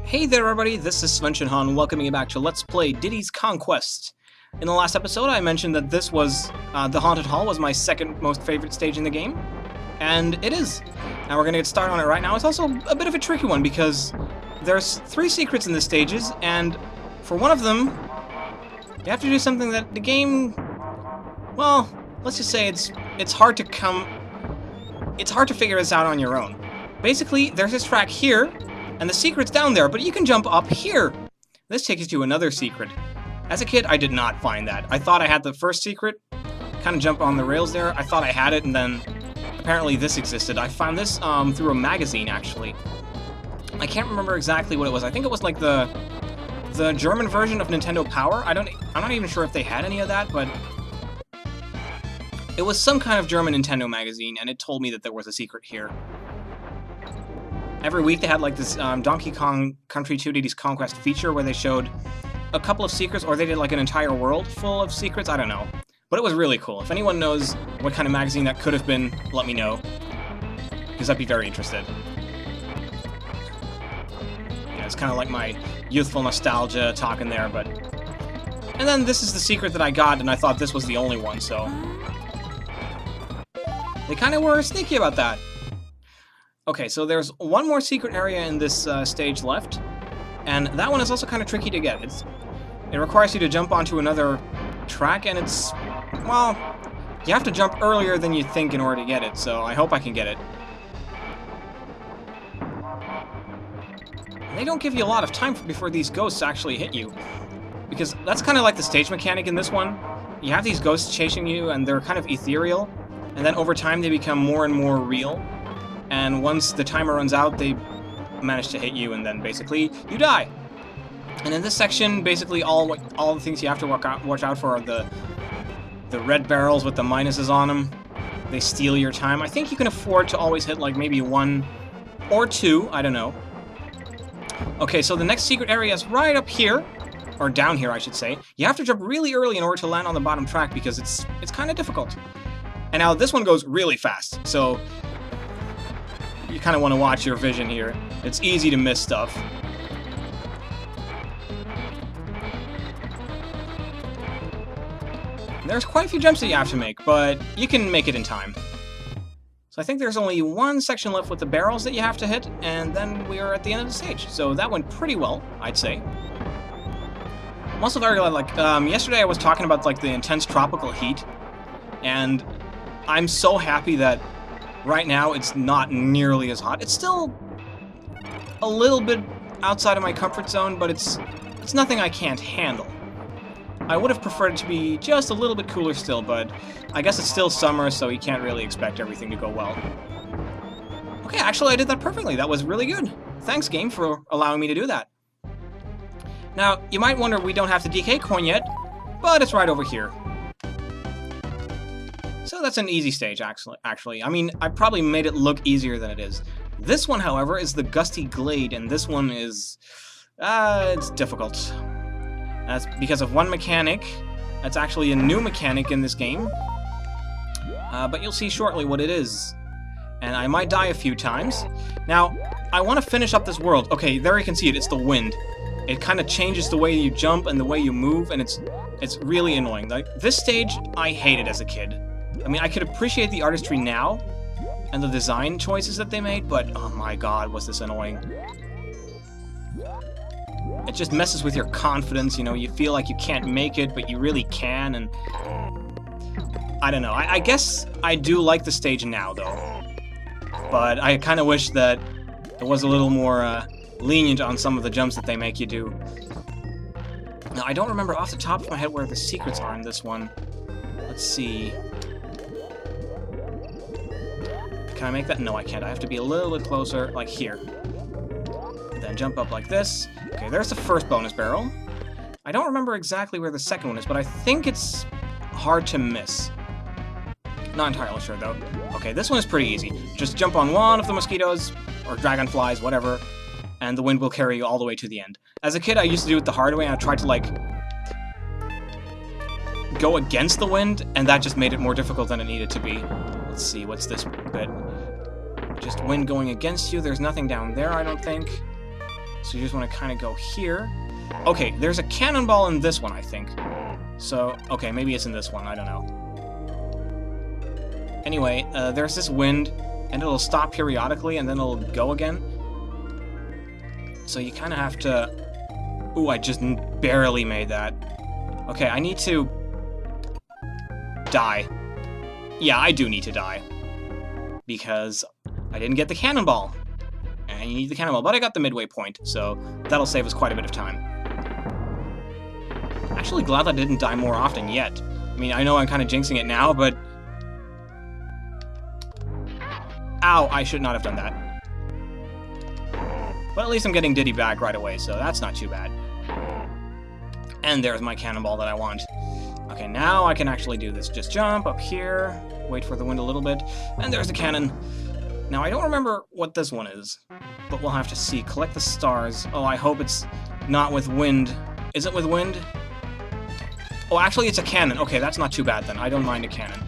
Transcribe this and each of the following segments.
Hey there everybody, this is Svenshinhan welcoming you back to Let's Play Diddy's Conquest. In the last episode I mentioned that this was, the Haunted Hall was my second most favorite stage in the game. And it is. Now we're gonna get started on it right now. It's also a bit of a tricky one because there's 3 secrets in the stages, and for one of them, you have to do something that the game, well, let's just say it's hard to figure this out on your own. Basically, there's this track here, and the secret's down there, but you can jump up here. This takes you to another secret. As a kid, I did not find that. I thought I had the first secret, kind of jump on the rails there. I thought I had it, and then apparently this existed. I found this through a magazine, actually. I can't remember exactly what it was. I think it was like the German version of Nintendo Power. I'm not even sure if they had any of that, but it was some kind of German Nintendo magazine, and it told me that there was a secret here. Every week they had like this Donkey Kong Country 2 Diddy's Conquest feature where they showed a couple of secrets, or they did like an entire world full of secrets, I don't know. But it was really cool. If anyone knows what kind of magazine that could have been, let me know, because I'd be very interested. Yeah, it's kind of like my youthful nostalgia talking there, but... And then this is the secret that I got, and I thought this was the only one, so... They kind of were sneaky about that. Okay, so there's one more secret area in this stage left, and that one is also kind of tricky to get. It requires you to jump onto another track, and it's, well, you have to jump earlier than you think in order to get it, so I hope I can get it. And they don't give you a lot of time before these ghosts actually hit you, because that's kind of like the stage mechanic in this one. You have these ghosts chasing you, and they're kind of ethereal, and then over time they become more and more real. And once the timer runs out, they manage to hit you, and then basically you die. And in this section, basically all the things you have to watch out for are the red barrels with the minuses on them. They steal your time. I think you can afford to always hit like maybe 1 or 2. I don't know. Okay, so the next secret area is right up here, or down here, I should say. You have to jump really early in order to land on the bottom track because it's kind of difficult. And now this one goes really fast, so you kind of want to watch your vision here. It's easy to miss stuff. There's quite a few jumps that you have to make, but you can make it in time. So I think there's only one section left with the barrels that you have to hit, and then we are at the end of the stage. So that went pretty well, I'd say. I'm also very glad, like, yesterday I was talking about, like, the intense tropical heat, and I'm so happy that right now it's not nearly as hot. It's still a little bit outside of my comfort zone, but it's nothing I can't handle. I would have preferred it to be just a little bit cooler still, but I guess it's still summer, so you can't really expect everything to go well. Okay, actually I did that perfectly. That was really good. Thanks, game, for allowing me to do that. Now, you might wonder we don't have the DK coin yet, but it's right over here. So that's an easy stage, actually. I mean, I probably made it look easier than it is. This one, however, is the Gusty Glade, and this one is... it's difficult. That's because of one mechanic. That's actually a new mechanic in this game. But you'll see shortly what it is. And I might die a few times. Now, I want to finish up this world. Okay, there you can see it. It's the wind. It kind of changes the way you jump and the way you move, and it's really annoying. Like, this stage, I hated as a kid. I mean, I could appreciate the artistry now, and the design choices that they made, but oh my god, was this annoying. It just messes with your confidence, you know, you feel like you can't make it, but you really can, and... I don't know, I guess I do like the stage now, though. But I kind of wish that it was a little more lenient on some of the jumps that they make you do. Now, I don't remember off the top of my head where the secrets are in this one. Let's see... Can I make that? No, I can't. I have to be a little bit closer, like here. Then jump up like this. Okay, there's the first bonus barrel. I don't remember exactly where the second one is, but I think it's hard to miss. Not entirely sure, though. Okay, this one is pretty easy. Just jump on one of the mosquitoes, or dragonflies, whatever, and the wind will carry you all the way to the end. As a kid, I used to do it the hard way, and I tried to, like, go against the wind, and that just made it more difficult than it needed to be. Let's see, what's this bit? Just wind going against you. There's nothing down there, I don't think. So you just want to kind of go here. Okay, there's a cannonball in this one, I think. So, okay, maybe it's in this one, I don't know. Anyway, there's this wind, and it'll stop periodically, and then it'll go again. So you kind of have to... Ooh, I just barely made that. Okay, I need to... die. Yeah, I do need to die. Because I didn't get the cannonball. And you need the cannonball, but I got the midway point, so that'll save us quite a bit of time. Actually glad I didn't die more often yet. I mean, I know I'm kind of jinxing it now, but... Ow, I should not have done that. But at least I'm getting Diddy back right away, so that's not too bad. And there's my cannonball that I want. Okay, now I can actually do this. Just jump up here, wait for the wind a little bit, and there's the cannon. Now, I don't remember what this one is, but we'll have to see. Collect the stars. Oh, I hope it's not with wind. Is it with wind? Oh, actually, it's a cannon. Okay, that's not too bad, then. I don't mind a cannon.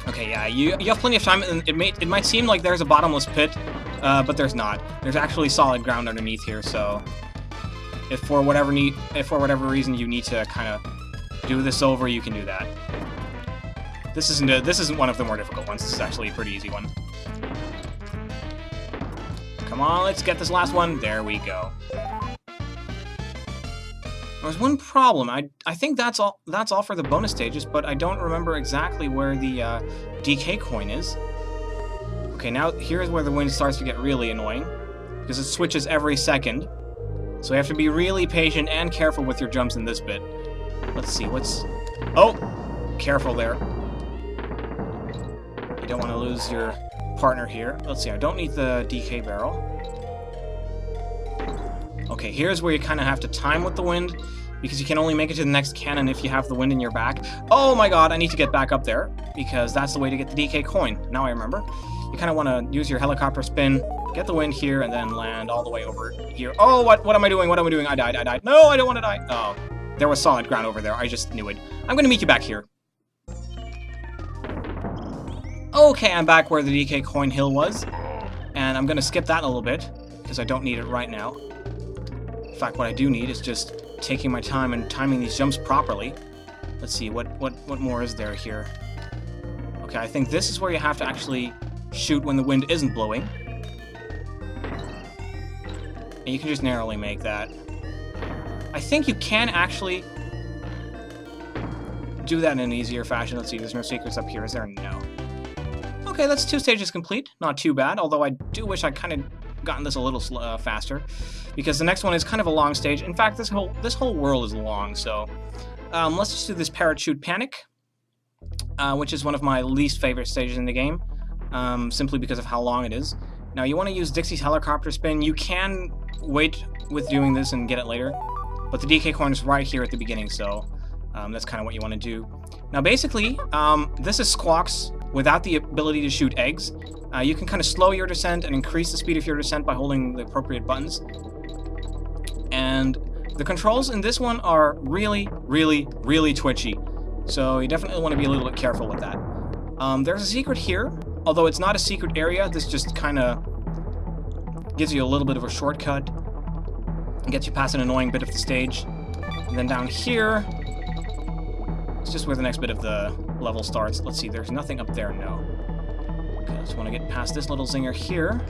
Okay, yeah, you have plenty of time, and it might seem like there's a bottomless pit, but there's not. There's actually solid ground underneath here, so if for whatever reason you need to kind of do this over, you can do that. This isn't one of the more difficult ones. This is actually a pretty easy one. Come on, let's get this last one. There we go. There's one problem. I think that's all for the bonus stages, but I don't remember exactly where the DK coin is. Okay, now here's where the wind starts to get really annoying, because it switches every second. So you have to be really patient and careful with your jumps in this bit. Let's see, what's... Oh! Careful there. You don't want to lose your partner here. Let's see, I don't need the DK barrel. Okay, here's where you kind of have to time with the wind, because you can only make it to the next cannon if you have the wind in your back. Oh my god, I need to get back up there, because that's the way to get the DK coin. Now I remember. You kind of want to use your helicopter spin, get the wind here, and then land all the way over here. Oh, what am I doing? What am I doing? I died. No, I don't want to die. Oh, there was solid ground over there. I just knew it. I'm going to meet you back here. Okay, I'm back where the DK coin hill was, and I'm going to skip that a little bit, because I don't need it right now. In fact, what I do need is just taking my time and timing these jumps properly. Let's see, what more is there here? Okay, I think this is where you have to actually shoot when the wind isn't blowing. And you can just narrowly make that. I think you can actually do that in an easier fashion. Let's see, there's no secrets up here, is there? No. Okay, that's 2 stages complete. Not too bad, although I do wish I'd kind of gotten this a little faster, because the next one is kind of a long stage. In fact, this whole world is long, so let's just do this Parrot, Chute, Panic, which is one of my least favorite stages in the game, simply because of how long it is. Now, you want to use Dixie's helicopter spin. You can wait with doing this and get it later, but the DK coin is right here at the beginning, so that's kind of what you want to do. Now, basically, this is Squawks without the ability to shoot eggs. You can kind of slow your descent and increase the speed of your descent by holding the appropriate buttons. And the controls in this one are really, really, really twitchy. So you definitely want to be a little bit careful with that. There's a secret here, although it's not a secret area. This just kind of gives you a little bit of a shortcut and gets you past an annoying bit of the stage. And then down here, it's just where the next bit of the level starts. Let's see, there's nothing up there, no. Okay, I just want to get past this little zinger here.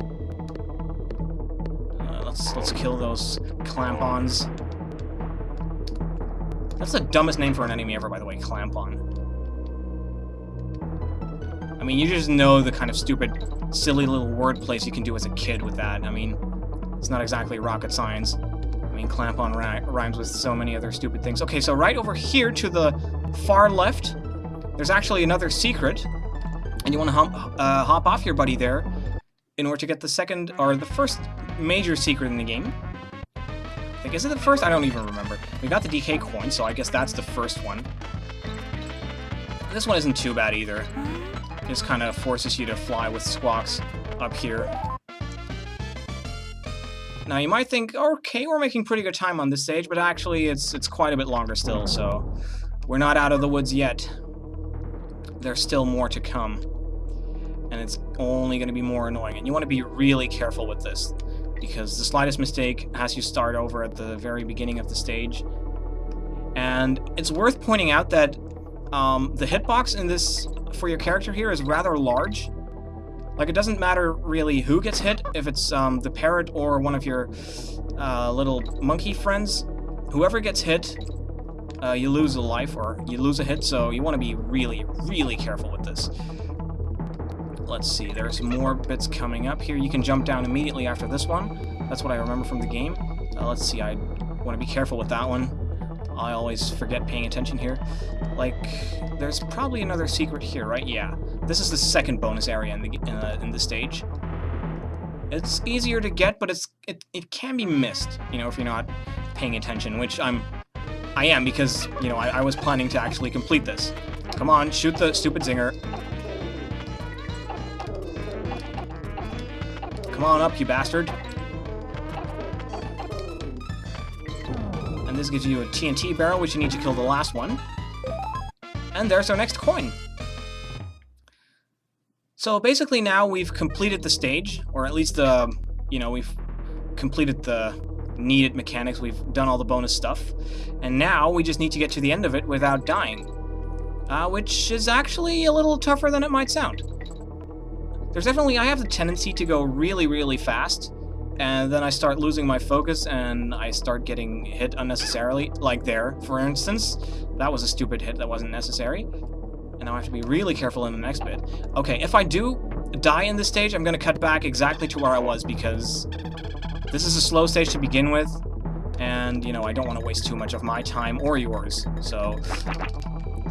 Let's kill those clamp-ons. That's the dumbest name for an enemy ever, by the way, clamp-on. I mean, you just know the kind of stupid, silly little wordplays you can do as a kid with that. I mean, it's not exactly rocket science. I mean, clamp-on rhymes with so many other stupid things. Okay, so right over here to the far left, there's actually another secret, and you want to hop off your buddy there in order to get the second, or the first major secret in the game. I think, is it the first? I don't even remember. We got the DK coin, so I guess that's the first one. This one isn't too bad either. It just kind of forces you to fly with Squawks up here. Now you might think, okay, we're making pretty good time on this stage, but actually it's quite a bit longer still, so we're not out of the woods yet. There's still more to come. And it's only going to be more annoying, and you want to be really careful with this. because the slightest mistake has you start over at the very beginning of the stage. And it's worth pointing out that the hitbox in this, for your character here, is rather large. Like, it doesn't matter really who gets hit, if it's the Parrot or one of your little monkey friends. Whoever gets hit, you lose a life or you lose a hit, so you want to be really, really careful with this. Let's see, there's more bits coming up here. You can jump down immediately after this one. That's what I remember from the game. Let's see, I want to be careful with that one. I always forget paying attention here. Like, there's probably another secret here, right? Yeah. This is the second bonus area in the stage. It's easier to get, but it can be missed, you know, if you're not paying attention, which I am, because, you know, I was planning to actually complete this. Come on, shoot the stupid zinger. Come on up, you bastard. And this gives you a TNT barrel, which you need to kill the last one. And there's our next coin. So basically now we've completed the stage, or at least we've completed the needed mechanics, we've done all the bonus stuff, and now we just need to get to the end of it without dying, which is actually a little tougher than it might sound. I have the tendency to go really, really fast, and then I start losing my focus and I start getting hit unnecessarily, like there, for instance. That was a stupid hit that wasn't necessary. And now I have to be really careful in the next bit. Okay, if I do die in this stage, I'm going to cut back exactly to where I was, because this is a slow stage to begin with, and, you know, I don't want to waste too much of my time or yours. So,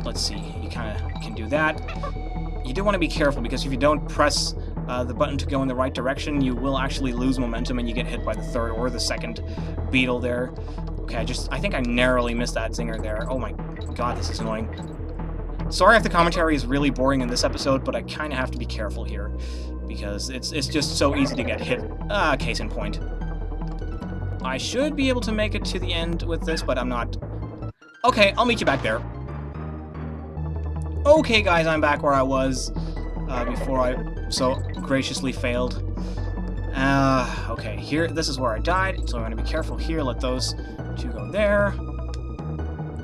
let's see, you kind of can do that. You do want to be careful, because if you don't press the button to go in the right direction, you will actually lose momentum and you get hit by the third or the second beetle there. Okay, I think I narrowly missed that zinger there. Oh my god, this is annoying. Sorry if the commentary is really boring in this episode, but I kind of have to be careful here, because it's just so easy to get hit. Case in point. I should be able to make it to the end with this, but I'm not. Okay, I'll meet you back there. Okay, guys, I'm back where I was before I so graciously failed. Okay, here, this is where I died, so I'm going to be careful here. Let those two go there.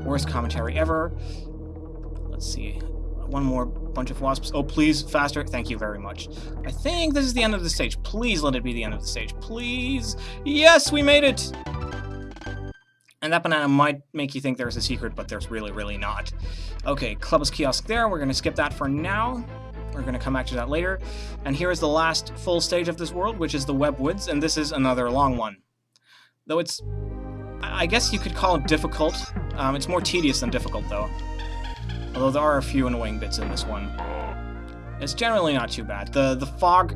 Worst commentary ever. Let's see. One more bunch of wasps. Oh, please, faster. Thank you very much. I think this is the end of the stage. Please let it be the end of the stage. Please. Yes, we made it! And that banana might make you think there's a secret, but there's really, really not. Okay, Club's Kiosk there. We're going to skip that for now. We're going to come back to that later. And here is the last full stage of this world, which is the Web Woods, and this is another long one. Though it's... I guess you could call it difficult. It's more tedious than difficult, though. Although there are a few annoying bits in this one. It's generally not too bad. The fog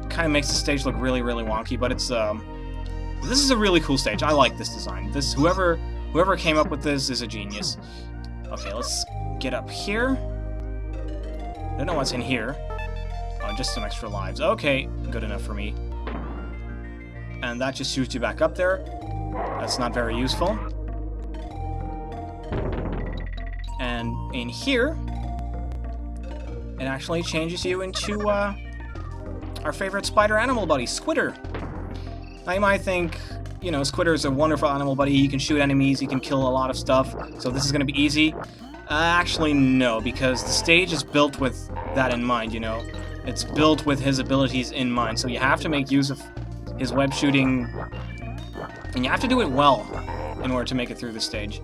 kind of makes the stage look really, really wonky, but it's... This is a really cool stage. I like this design. Whoever came up with this is a genius. Okay, let's get up here. I don't know what's in here. Oh, just some extra lives. Okay, good enough for me. And that just shoots you back up there. That's not very useful. And in here, it actually changes you into our favorite spider animal buddy, Squitter. Now you might think, you know, Squitter is a wonderful animal buddy. He can shoot enemies, he can kill a lot of stuff, so this is going to be easy. Actually, no, because the stage is built with that in mind, you know. It's built with his abilities in mind, so you have to make use of his web shooting, and you have to do it well in order to make it through the stage.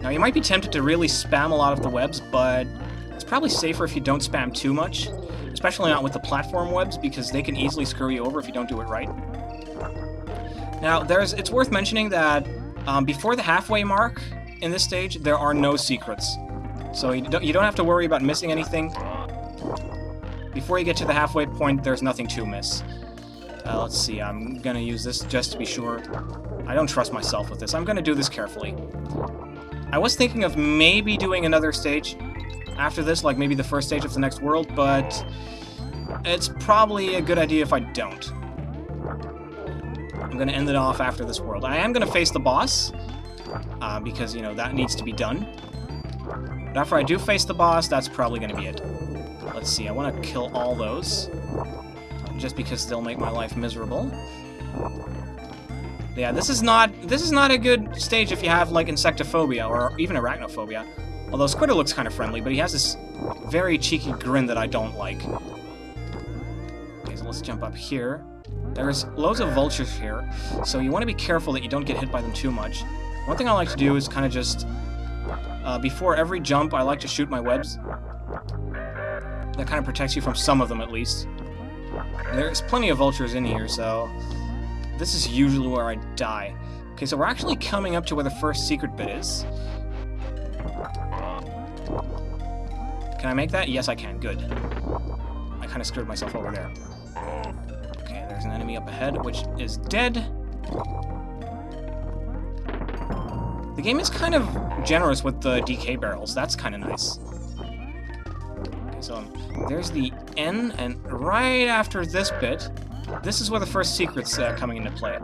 Now, you might be tempted to really spam a lot of the webs, but it's probably safer if you don't spam too much, especially not with the platform webs, because they can easily screw you over if you don't do it right. Now, it's worth mentioning that before the halfway mark in this stage, there are no secrets. So you don't have to worry about missing anything. Before you get to the halfway point, there's nothing to miss. Let's see, I'm gonna use this just to be sure. I don't trust myself with this. I'm gonna do this carefully. I was thinking of maybe doing another stage after this, like maybe the first stage of the next world, but it's probably a good idea if I don't. I'm going to end it off after this world. I am going to face the boss, because, you know, that needs to be done. But after I do face the boss, that's probably going to be it. Let's see, I want to kill all those, just because they'll make my life miserable. Yeah, this is not a good stage if you have, like, insectophobia or even arachnophobia. Although Squirtle looks kind of friendly, but he has this very cheeky grin that I don't like. Okay, so let's jump up here. There's loads of vultures here, so you want to be careful that you don't get hit by them too much. One thing I like to do is kind of just, before every jump, I like to shoot my webs. That kind of protects you from some of them, at least. And there's plenty of vultures in here, so this is usually where I die. Okay, so we're actually coming up to where the first secret bit is. Can I make that? Yes, I can. Good. I kind of screwed myself over there. Okay, there's an enemy up ahead, which is dead. The game is kind of generous with the DK barrels. That's kind of nice. Okay, so there's the N, and right after this bit, this is where the first secret's coming into play.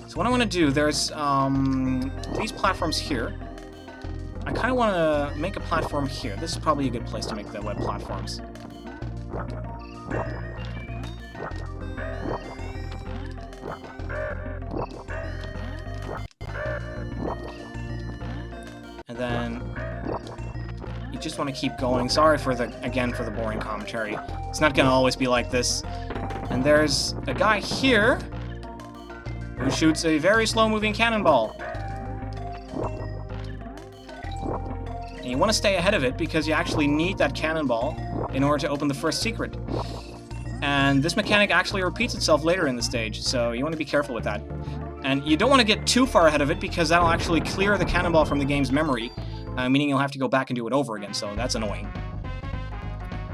So what I want to do, there's these platforms here. I kind of want to make a platform here. This is probably a good place to make the web platforms. And then you just want to keep going. Sorry for the boring commentary. It's not going to always be like this. And there's a guy here who shoots a very slow-moving cannonball. And you want to stay ahead of it because you actually need that cannonball in order to open the first secret. And this mechanic actually repeats itself later in the stage, so you want to be careful with that. And you don't want to get too far ahead of it because that'll actually clear the cannonball from the game's memory, meaning you'll have to go back and do it over again, so that's annoying.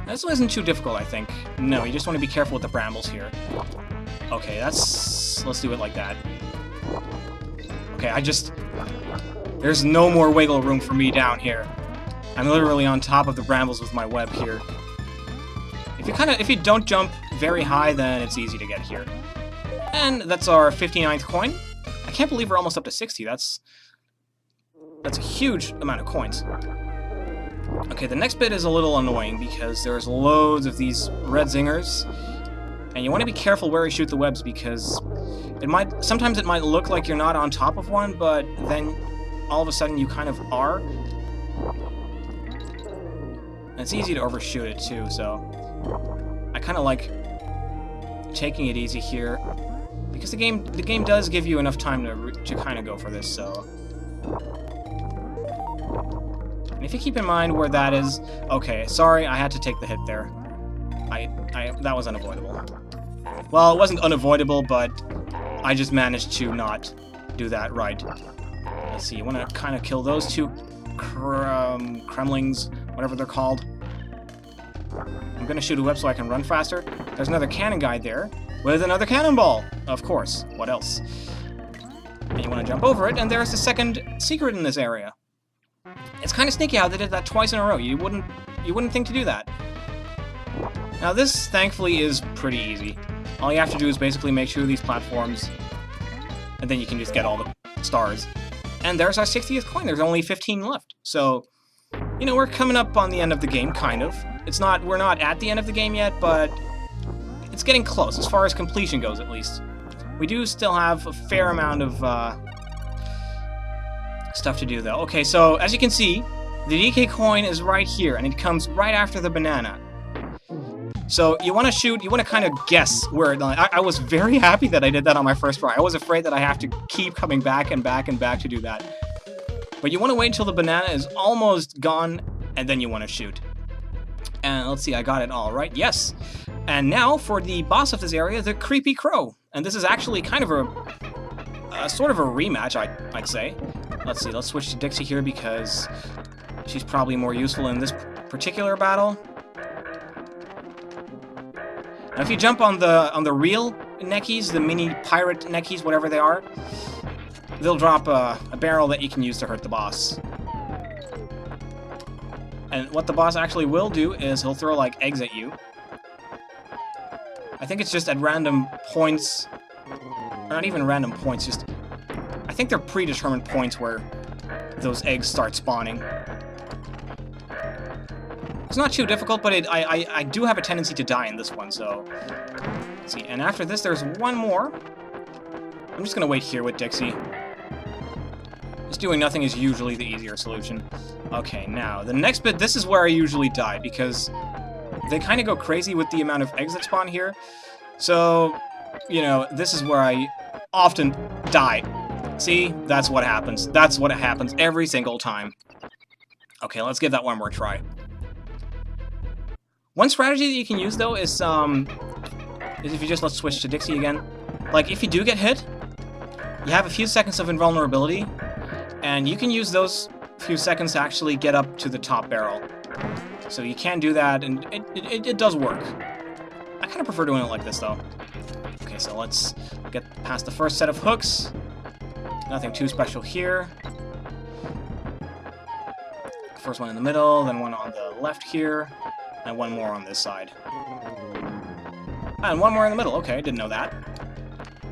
This isn't too difficult, I think. No, you just want to be careful with the brambles here. Okay, let's do it like that. Okay, there's no more wiggle room for me down here. I'm literally on top of the brambles with my web here. If you don't jump very high, then it's easy to get here. And that's our 59th coin. I can't believe we're almost up to 60. That's a huge amount of coins. Okay, the next bit is a little annoying because there's loads of these red zingers. And you want to be careful where you shoot the webs because sometimes it might look like you're not on top of one, but then all of a sudden you kind of are. And it's easy to overshoot it too, so I kind of like taking it easy here because the game does give you enough time to kind of go for this, so. And if you keep in mind where that is, okay, sorry, I had to take the hit there. That was unavoidable. Well, it wasn't unavoidable, but I just managed to not do that right. Let's see, you want to kind of kill those two Kremlings, whatever they're called. I'm going to shoot a web so I can run faster. There's another cannon guy there with another cannonball. Of course, what else? And you want to jump over it, and there's the second secret in this area. It's kind of sneaky how they did that twice in a row. You wouldn't think to do that. Now this, thankfully, is pretty easy. All you have to do is basically make sure these platforms, and then you can just get all the stars. And there's our 60th coin. There's only 15 left. So, you know, we're coming up on the end of the game, kind of. We're not at the end of the game yet, but it's getting close, as far as completion goes, at least. We do still have a fair amount of stuff to do, though. Okay, so, as you can see, the DK coin is right here, and it comes right after the banana. So, you want to kind of guess where I was very happy that I did that on my first try. I was afraid that I have to keep coming back and back and back to do that. But you want to wait until the banana is almost gone, and then you want to shoot. And let's see, I got it all right. Yes. And now for the boss of this area, the Kreepy Krow. And this is actually kind of a sort of a rematch, I'd say. Let's see, let's switch to Dixie here because she's probably more useful in this particular battle. Now if you jump on the real neckies, the mini pirate neckies, whatever they are, they'll drop a barrel that you can use to hurt the boss. And what the boss actually will do is he'll throw, like, eggs at you. I think it's just at random points, or not even random points, just, I think they're predetermined points where those eggs start spawning. It's not too difficult, but I do have a tendency to die in this one, so Let's see, and after this, there's one more. I'm just gonna wait here with Dixie. Just doing nothing is usually the easier solution. Okay, now, the next bit, this is where I usually die, because they kind of go crazy with the amount of eggs that spawn here. So, you know, this is where I often die. See? That's what happens. That's what happens every single time. Okay, let's give that one more try. One strategy that you can use, though, is if you just, let's switch to Dixie again. Like, if you do get hit, you have a few seconds of invulnerability, and you can use those few seconds to actually get up to the top barrel. So you can do that, and it does work. I kind of prefer doing it like this, though. Okay, so let's get past the first set of hooks. Nothing too special here. First one in the middle, then one on the left here, and one more on this side. And one more in the middle. Okay, didn't know that.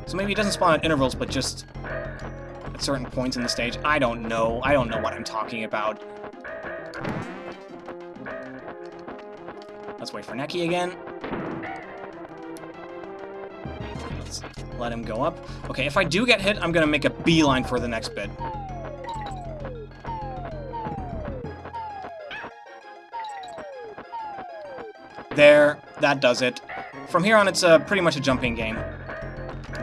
So maybe it doesn't spawn at intervals, but just at certain points in the stage. I don't know. I don't know what I'm talking about. Let's wait for Neki again. Let's let him go up. Okay, if I do get hit, I'm gonna make a beeline for the next bit. There, that does it. From here on, it's pretty much a jumping game.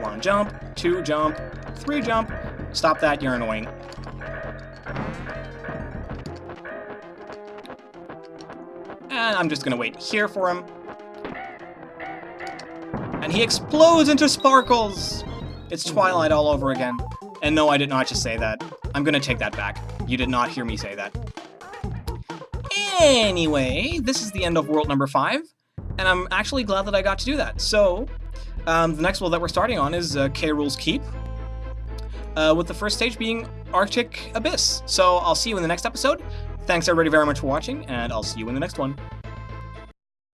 1 jump, 2 jump, 3 jump. Stop that, you're annoying. And I'm just gonna wait here for him. And he explodes into sparkles! It's Twilight all over again. And no, I did not just say that. I'm gonna take that back. You did not hear me say that. Anyway, this is the end of world number 5, and I'm actually glad that I got to do that. So, the next world that we're starting on is K. Rool's Keep, with the first stage being Arctic Abyss. So, I'll see you in the next episode. Thanks everybody very much for watching, and I'll see you in the next one.